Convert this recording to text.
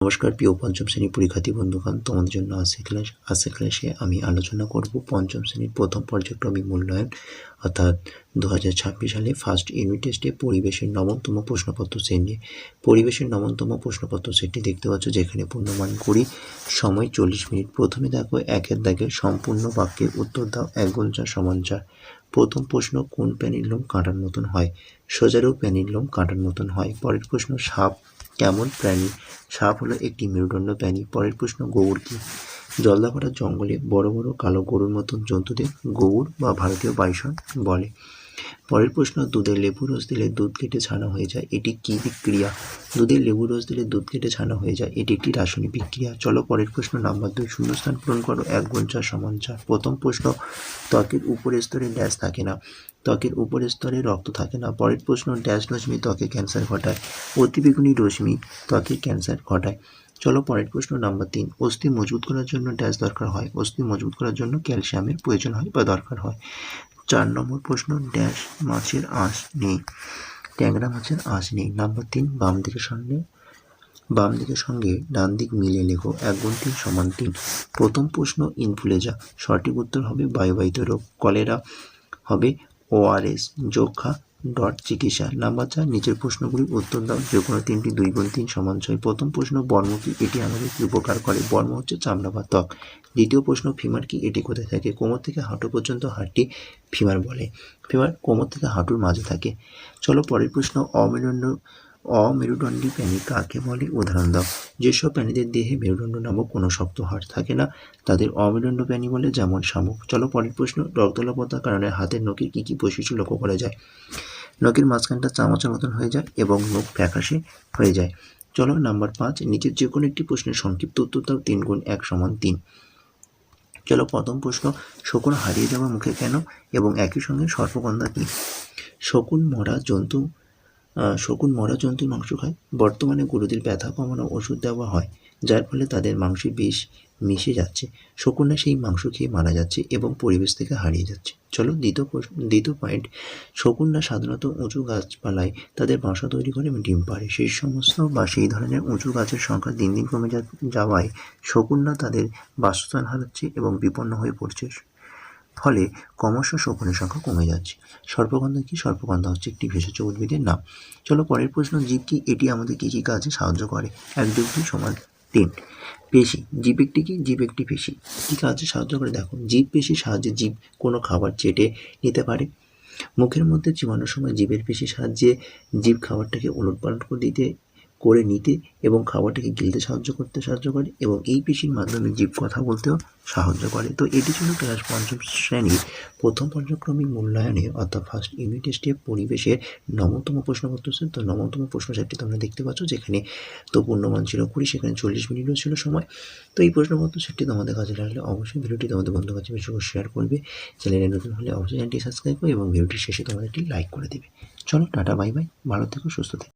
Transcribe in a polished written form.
নমস্কার প্রিয় পঞ্চম শ্রেণীর পরীক্ষার্থী বন্ধুগণ, তোমাদের জন্য আজকের ক্লাসে আমি আলোচনা করব পঞ্চম শ্রেণীর প্রথম পর্যায়ক্রমিক মূল্যায়ন অর্থাৎ 2026 সালে ফার্স্ট ইউনিট টেস্টে পরিবেশের নবমতম প্রশ্নপত্র সেট নিয়ে। পরিবেশের নবমতম প্রশ্নপত্র সেটটি দেখতে পাচ্ছ, যেখানে পূর্ণমান 20, সময় 40 মিনিট। প্রথমে দেখো একের দাগে সম্পূর্ণ বাক্যের উত্তর দাও, 1 গুণ 4 সমান 4। প্রথম প্রশ্ন, কোন প্রাণীর লোম কাঁটার মতন হয়? সোজারও প্রাণীর লোম কাঁটার মতন হয়। পরের প্রশ্ন, সাপ কেমন প্রাণী? সাপ হলো একটি মেরুদণ্ড প্রাণী। পরের প্রশ্ন, গৌড় কি? জলদাপাড়া জঙ্গলে বড় বড় কালো গরুর মতন জন্তুদের গৌড় বা ভারতীয় বাইসন বলে। পরের প্রশ্ন, দুধে লেবু রস দিলে দুধ কেটে ছানা হয়ে যায়, এটি কি বিক্রিয়া? দুধে লেবু রস দিলে দুধ কেটে ছানা হয়ে যায়, এটি একটি রাসায়নিক বিক্রিয়া। চলো পরের প্রশ্ন নাম্বার 2, শূন্যস্থান পূরণ করো। 1 গুণ 4 সমান 4। প্রথম প্রশ্ন, ত্বকের উপরের স্তরে ড্যাশ থাকে না। ত্বকের উপরের স্তরে রক্ত থাকে না। পরের প্রশ্ন, ড্যাশ রশ্মি ত্বকে ক্যান্সার ঘটায়। অতিবেগুনি রশ্মি ত্বকে ক্যান্সার ঘটায়। চলো পরের প্রশ্ন নাম্বার 3, অস্থি মজবুত করার জন্য ড্যাশ দরকার হয়। অস্থি মজবুত করার জন্য ক্যালসিয়ামের প্রয়োজন হয় বা দরকার হয়। 4 নম্বর প্রশ্ন, ড্যাশ মাছের আঁশ নেই। ট্যাংরা মাছের আঁশ নেই। নাম্বার 3, বাম দিকের সঙ্গে ডান দিক মিলিয়ে লেখো। 1 গুণ 3 সমান 3। প্রথম প্রশ্ন, ইনফ্লুয়েঞ্জা। সঠিক উত্তর হবে বায়ুবাহিত রোগ। কলেরা হবে ORS, যক্ষা চিকিৎসা। নাম্বার 4, নিচের প্রশ্নগুলির উত্তর দাও, যে কোনো 3টি। 2 গুণ 3 সমান 6। প্রথম প্রশ্ন, বর্ম কি? এটি আমাদের কি উপকার করে? বর্ম হচ্ছে চামড়া বা ত্বক। দ্বিতীয় প্রশ্ন, ফিমার কি? এটি কোথায় থাকে? কোমর থেকে হাঁটু পর্যন্ত হাড়টি ফিমার বলে। ফিমার কোমর থেকে হাঁটুর মাঝে থাকে। চলো পরের প্রশ্ন, অমেরুদণ্ডী প্রাণী কাকে বলে? উদাহরণ দাও। যেসব প্রাণীদের দেহে মেরুদণ্ড নামক কোনো শক্ত হাড় থাকে না, তাদের অমেরুদণ্ড প্রাণী বলে, যেমন শামুক। চলো পরের প্রশ্ন, রক্তস্বল্পতার কারণে হাতের নখের কী কী বৈশিষ্ট্য লক্ষ্য করা যায়? নখের মাঝখানটা চামচের মতন হয়ে যায় এবং নখ ফ্যাকাশে হয়ে যায়। চলো নাম্বার 5, নিচের যে কোনো একটি প্রশ্নের সংক্ষিপ্ত উত্তর দাও। 3 গুণ 1 সমান 3। চলো প্রথম প্রশ্ন, শকুন হারিয়ে যাওয়া মুখে কেন এবং একই সঙ্গে সর্পগন্ধা কি? শকুন মরা জন্তুর মাংস খায়। বর্তমানে গরুদের ব্যথা কমানো ওষুধ দেওয়া হয়, যার ফলে তাদের মাংসে বিষ মিশে যাচ্ছে। শকুনরা সেই মাংস খেয়ে মারা যাচ্ছে এবং পরিবেশ থেকে হারিয়ে যাচ্ছে। চলো দ্বিতীয় পয়েন্ট, শকুনরা সাধারণত উঁচু গাছপালায় তাদের বাসা তৈরি করে এবং ডিম পাড়ে। সেই ধরনের উঁচু গাছের সংখ্যা দিন দিন কমে যাওয়ায় শকুনরা তাদের বাসস্থান হারাচ্ছে এবং বিপন্ন হয়ে পড়ছে। ফলে ক্রমশ শকুনের সংখ্যা কমে যাচ্ছে। সর্পগন্ধা কি? সর্পগন্ধা হচ্ছে একটি ভেষজ উদ্ভিদের নাম। চলো পরের প্রশ্ন, জীব কি? এটি আমাদের কী কী কাজে সাহায্য করে? 1 যোগ 2 সমান 3। পেশি। জীব একটি কি? জীব একটি পেশি। কী কাজে সাহায্য করে? দেখো, জীব পেশির সাহায্যে জীব কোনো খাবার চেটে নিতে পারে। মুখের মধ্যে চিবানোর সময় জীবের পেশির সাহায্যে জীব খাবারটাকে ওলটপালট করে নিতে এবং খাবারটাকে গিলতে সাহায্য করে এবং এই পেশির মাধ্যমে জীব কথা বলতেও সাহায্য করে। তো এটি ছিল ক্লাস 5ম শ্রেণীর প্রথম পর্যায়ক্রমিক মূল্যায়নে অর্থাৎ ফার্স্ট ইউনিট টেস্টে পরিবেশের 9তম প্রশ্নপত্র সেট। তো 9তম প্রশ্ন সেটটি তোমরা দেখতে পাচ্ছ, যেখানে তো পূর্ণমান ছিল 20, সেখানে 40 মিনিটও ছিল সময়। তো এই প্রশ্নপত্র সেটটি তোমাদের কাছে লাগলে অবশ্যই ভিডিওটি তোমাদের বন্ধুর কাছে বেশি করে শেয়ার করবে। চ্যানেলে নতুন হলে অবশ্যই চ্যানেলটি সাবস্ক্রাইব করবে এবং ভিডিওটি শেষে তোমাদের একটি লাইক করে দেবে। চলো টাটা, বাই বাই, ভালো থেকো, সুস্থ থেকো।